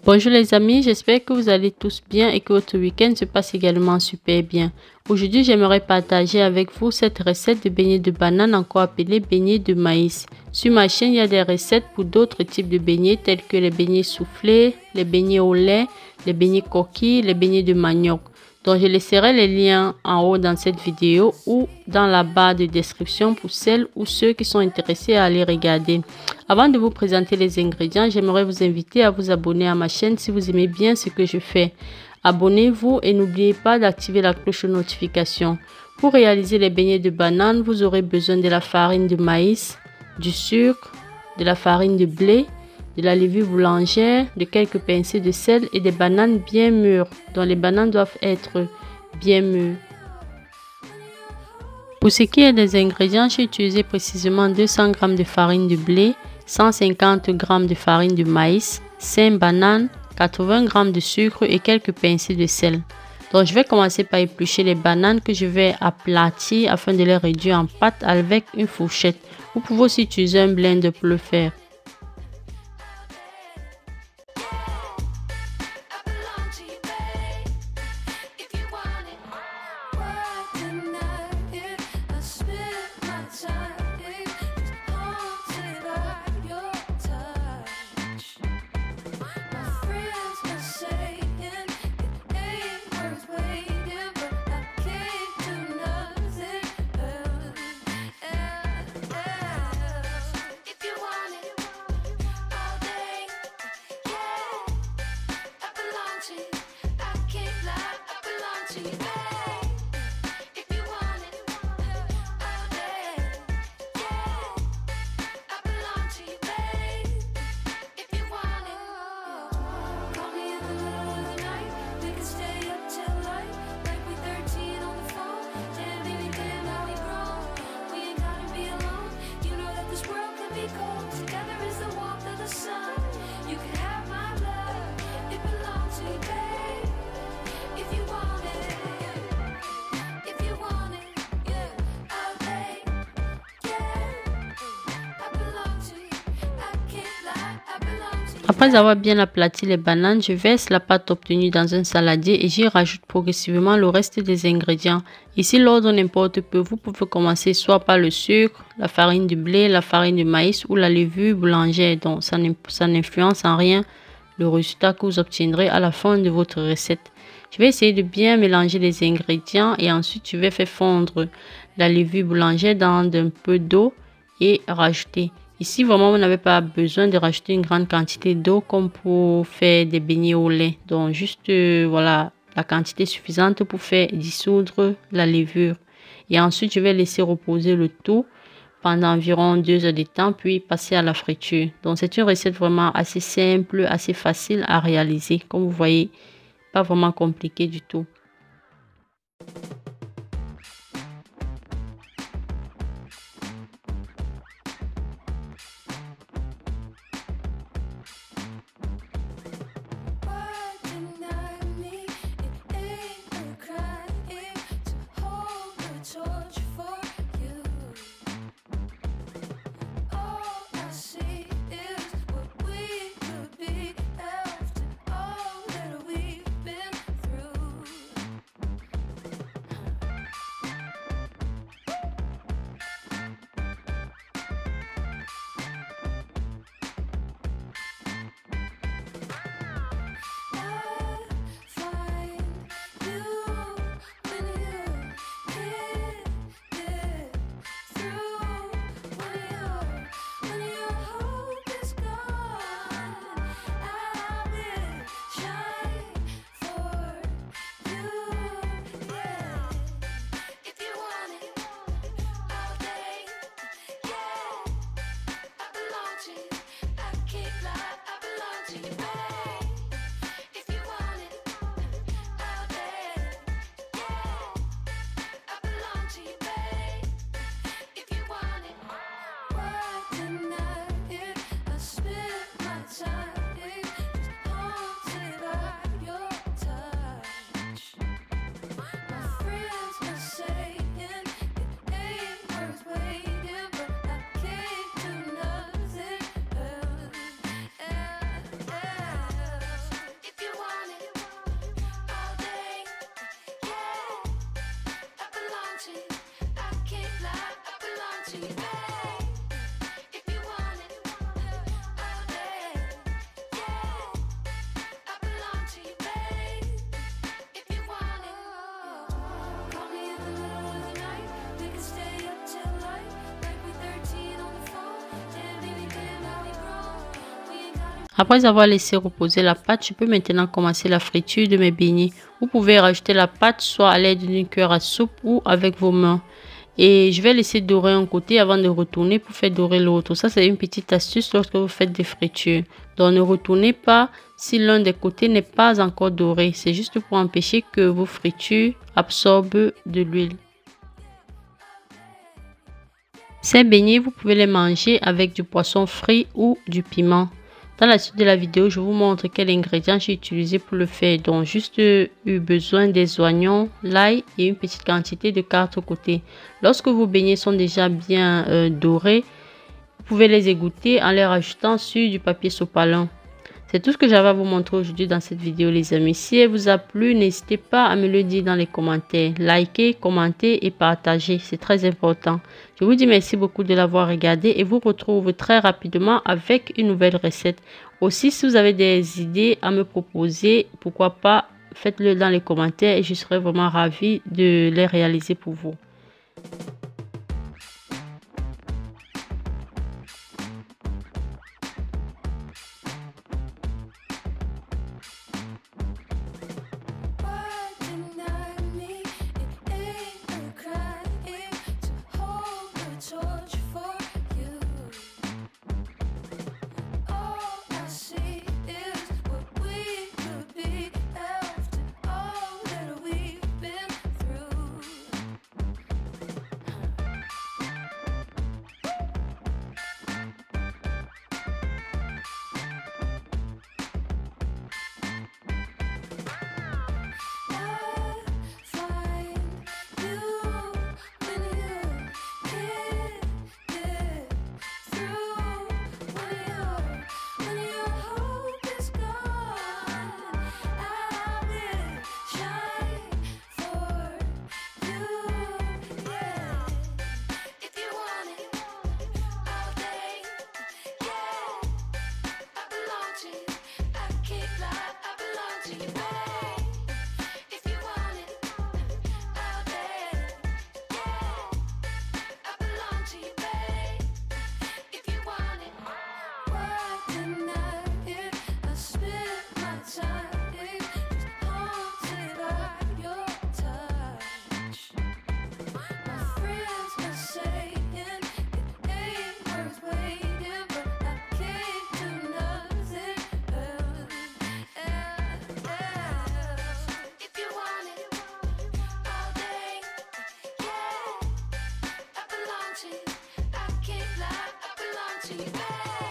Bonjour les amis, j'espère que vous allez tous bien et que votre week-end se passe également super bien. Aujourd'hui, j'aimerais partager avec vous cette recette de beignets de banane, encore appelée beignets de maïs. Sur ma chaîne, il y a des recettes pour d'autres types de beignets tels que les beignets soufflés, les beignets au lait, les beignets coquilles, les beignets de manioc. Donc, je laisserai les liens en haut dans cette vidéo ou dans la barre de description pour celles ou ceux qui sont intéressés à aller regarder. Avant de vous présenter les ingrédients, j'aimerais vous inviter à vous abonner à ma chaîne si vous aimez bien ce que je fais. Abonnez-vous et n'oubliez pas d'activer la cloche de notification. Pour réaliser les beignets de banane, vous aurez besoin de la farine de maïs, du sucre, de la farine de blé, de la levure boulangère, de quelques pincées de sel et des bananes bien mûres, dont les bananes doivent être bien mûres. Pour ce qui est des ingrédients, j'ai utilisé précisément 200 g de farine de blé, 150 g de farine de maïs, 5 bananes, 80 g de sucre et quelques pincées de sel. Donc je vais commencer par éplucher les bananes que je vais aplatir afin de les réduire en pâte avec une fourchette. Vous pouvez aussi utiliser un blender pour le faire. Après avoir bien aplati les bananes, je verse la pâte obtenue dans un saladier et j'y rajoute progressivement le reste des ingrédients. Ici, l'ordre n'importe peu. Vous pouvez commencer soit par le sucre, la farine de blé, la farine de maïs ou la levure boulangère. Donc, ça n'influence en rien le résultat que vous obtiendrez à la fin de votre recette. Je vais essayer de bien mélanger les ingrédients et ensuite je vais faire fondre la levure boulangère dans un peu d'eau et rajouter. Ici, vraiment, vous n'avez pas besoin de rajouter une grande quantité d'eau comme pour faire des beignets au lait. Donc, juste, voilà, la quantité suffisante pour faire dissoudre la levure. Et ensuite, je vais laisser reposer le tout pendant environ 2 heures de temps, puis passer à la friture. Donc, c'est une recette vraiment assez simple, assez facile à réaliser. Comme vous voyez, pas vraiment compliqué du tout. Après avoir laissé reposer la pâte, je peux maintenant commencer la friture de mes beignets. Vous pouvez rajouter la pâte soit à l'aide d'une cuillère à soupe ou avec vos mains. Et je vais laisser dorer un côté avant de retourner pour faire dorer l'autre. Ça, c'est une petite astuce lorsque vous faites des fritures. Donc, ne retournez pas si l'un des côtés n'est pas encore doré. C'est juste pour empêcher que vos fritures absorbent de l'huile. Ces beignets, vous pouvez les manger avec du poisson frit ou du piment. Dans la suite de la vidéo, je vous montre quels ingrédients j'ai utilisé pour le faire. Donc, juste eu besoin des oignons, l'ail et une petite quantité de carte côté. Lorsque vos beignets sont déjà bien dorés, vous pouvez les égoutter en les rajoutant sur du papier sopalin. C'est tout ce que j'avais à vous montrer aujourd'hui dans cette vidéo, les amis. Si elle vous a plu, n'hésitez pas à me le dire dans les commentaires. Likez, commentez et partagez. C'est très important. Je vous dis merci beaucoup de l'avoir regardé et vous retrouve très rapidement avec une nouvelle recette. Aussi, si vous avez des idées à me proposer, pourquoi pas, faites-le dans les commentaires et je serai vraiment ravie de les réaliser pour vous. I can't lie, I belong to you.